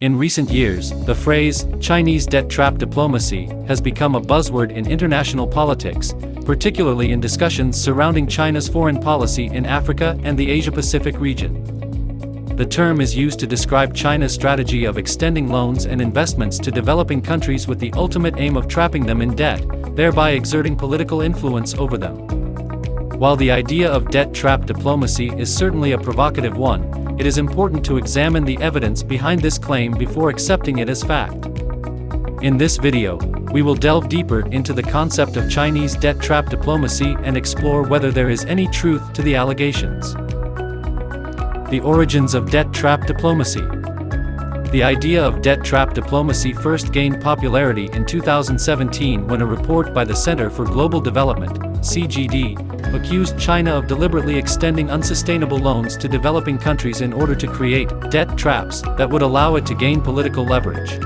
In recent years, the phrase, Chinese debt trap diplomacy, has become a buzzword in international politics, particularly in discussions surrounding China's foreign policy in Africa and the Asia-Pacific region. The term is used to describe China's strategy of extending loans and investments to developing countries with the ultimate aim of trapping them in debt, thereby exerting political influence over them. While the idea of debt trap diplomacy is certainly a provocative one, it is important to examine the evidence behind this claim before accepting it as fact. In this video, we will delve deeper into the concept of Chinese debt trap diplomacy and explore whether there is any truth to the allegations. The origins of debt trap diplomacy. The idea of debt trap diplomacy first gained popularity in 2017 when a report by the Center for Global Development, CGD, accused China of deliberately extending unsustainable loans to developing countries in order to create debt traps that would allow it to gain political leverage.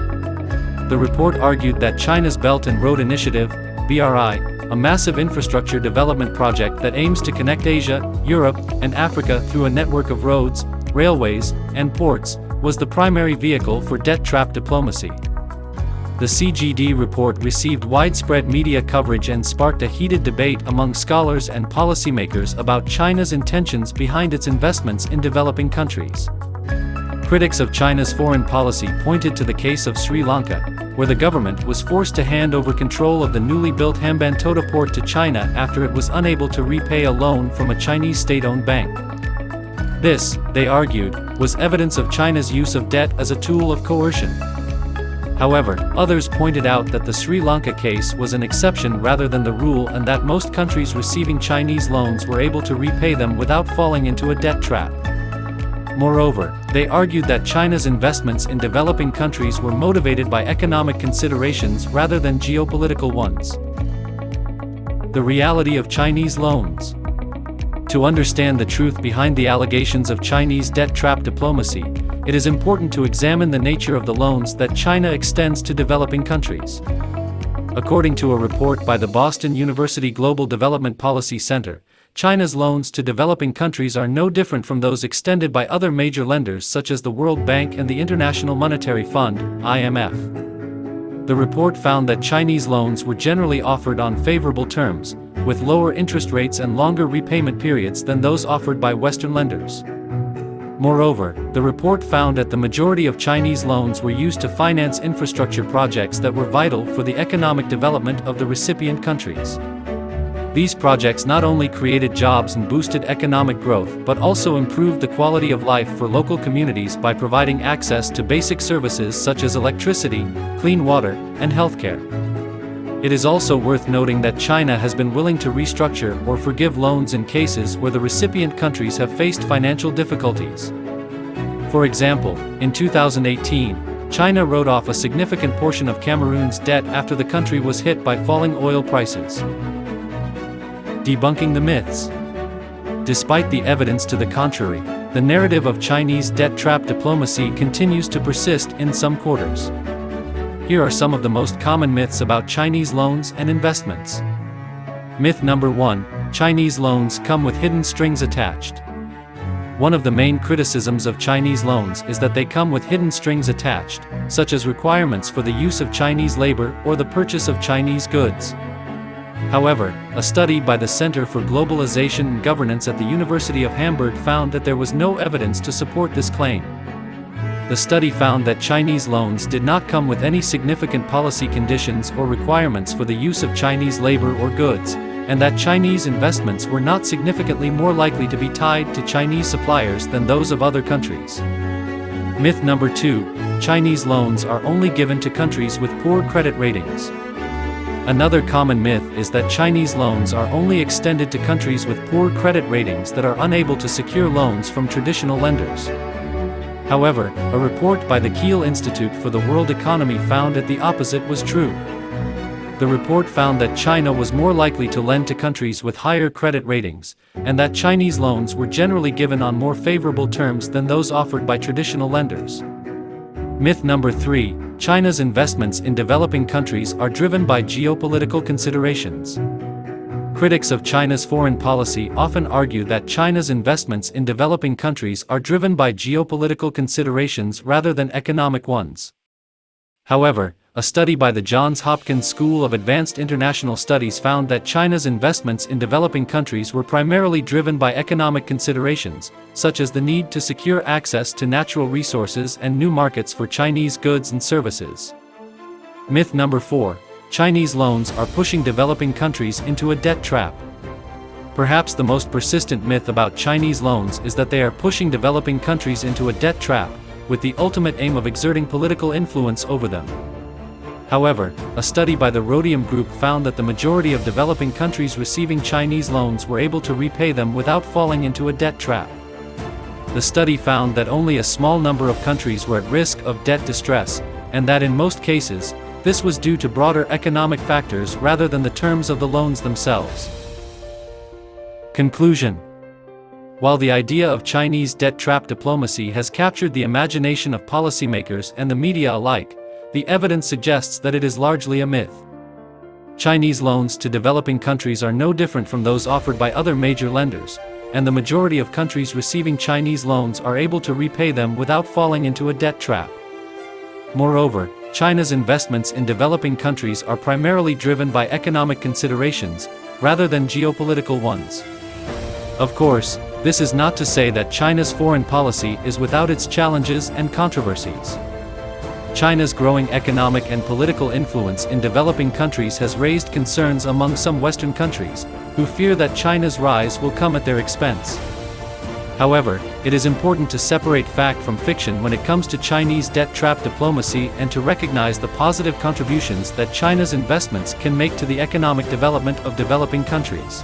The report argued that China's Belt and Road Initiative, BRI, a massive infrastructure development project that aims to connect Asia, Europe, and Africa through a network of roads, railways, and ports, was the primary vehicle for debt trap diplomacy. The CGD report received widespread media coverage and sparked a heated debate among scholars and policymakers about China's intentions behind its investments in developing countries. Critics of China's foreign policy pointed to the case of Sri Lanka, where the government was forced to hand over control of the newly built Hambantota port to China after it was unable to repay a loan from a Chinese state-owned bank. This, they argued, was evidence of China's use of debt as a tool of coercion. However, others pointed out that the Sri Lanka case was an exception rather than the rule and that most countries receiving Chinese loans were able to repay them without falling into a debt trap. Moreover, they argued that China's investments in developing countries were motivated by economic considerations rather than geopolitical ones. The reality of Chinese loans. To understand the truth behind the allegations of Chinese debt trap diplomacy, it is important to examine the nature of the loans that China extends to developing countries. According to a report by the Boston University Global Development Policy Center, China's loans to developing countries are no different from those extended by other major lenders such as the World Bank and the International Monetary Fund, IMF. The report found that Chinese loans were generally offered on favorable terms, with lower interest rates and longer repayment periods than those offered by Western lenders. Moreover, the report found that the majority of Chinese loans were used to finance infrastructure projects that were vital for the economic development of the recipient countries. These projects not only created jobs and boosted economic growth but also improved the quality of life for local communities by providing access to basic services such as electricity, clean water, and healthcare. It is also worth noting that China has been willing to restructure or forgive loans in cases where the recipient countries have faced financial difficulties. For example, in 2018, China wrote off a significant portion of Cameroon's debt after the country was hit by falling oil prices. Debunking the myths. Despite the evidence to the contrary, the narrative of Chinese debt trap diplomacy continues to persist in some quarters. Here are some of the most common myths about Chinese loans and investments. Myth number 1: Chinese loans come with hidden strings attached. One of the main criticisms of Chinese loans is that they come with hidden strings attached, such as requirements for the use of Chinese labor or the purchase of Chinese goods. However, a study by the Center for Globalization and Governance at the University of Hamburg found that there was no evidence to support this claim. The study found that Chinese loans did not come with any significant policy conditions or requirements for the use of Chinese labor or goods, and that Chinese investments were not significantly more likely to be tied to Chinese suppliers than those of other countries. Myth number 2: Chinese loans are only given to countries with poor credit ratings. Another common myth is that Chinese loans are only extended to countries with poor credit ratings that are unable to secure loans from traditional lenders. However, a report by the Kiel Institute for the World Economy found that the opposite was true. The report found that China was more likely to lend to countries with higher credit ratings, and that Chinese loans were generally given on more favorable terms than those offered by traditional lenders. Myth number 3: China's investments in developing countries are driven by geopolitical considerations. Critics of China's foreign policy often argue that China's investments in developing countries are driven by geopolitical considerations rather than economic ones. However, a study by the Johns Hopkins School of Advanced International Studies found that China's investments in developing countries were primarily driven by economic considerations, such as the need to secure access to natural resources and new markets for Chinese goods and services. Myth number 4. Chinese loans are pushing developing countries into a debt trap. Perhaps the most persistent myth about Chinese loans is that they are pushing developing countries into a debt trap, with the ultimate aim of exerting political influence over them. However, a study by the Rhodium Group found that the majority of developing countries receiving Chinese loans were able to repay them without falling into a debt trap. The study found that only a small number of countries were at risk of debt distress, and that in most cases, this was due to broader economic factors rather than the terms of the loans themselves. Conclusion. While the idea of Chinese debt trap diplomacy has captured the imagination of policymakers and the media alike, the evidence suggests that it is largely a myth. Chinese loans to developing countries are no different from those offered by other major lenders, and the majority of countries receiving Chinese loans are able to repay them without falling into a debt trap. Moreover, China's investments in developing countries are primarily driven by economic considerations, rather than geopolitical ones. Of course, this is not to say that China's foreign policy is without its challenges and controversies. China's growing economic and political influence in developing countries has raised concerns among some Western countries, who fear that China's rise will come at their expense. However, it is important to separate fact from fiction when it comes to Chinese debt trap diplomacy and to recognize the positive contributions that China's investments can make to the economic development of developing countries.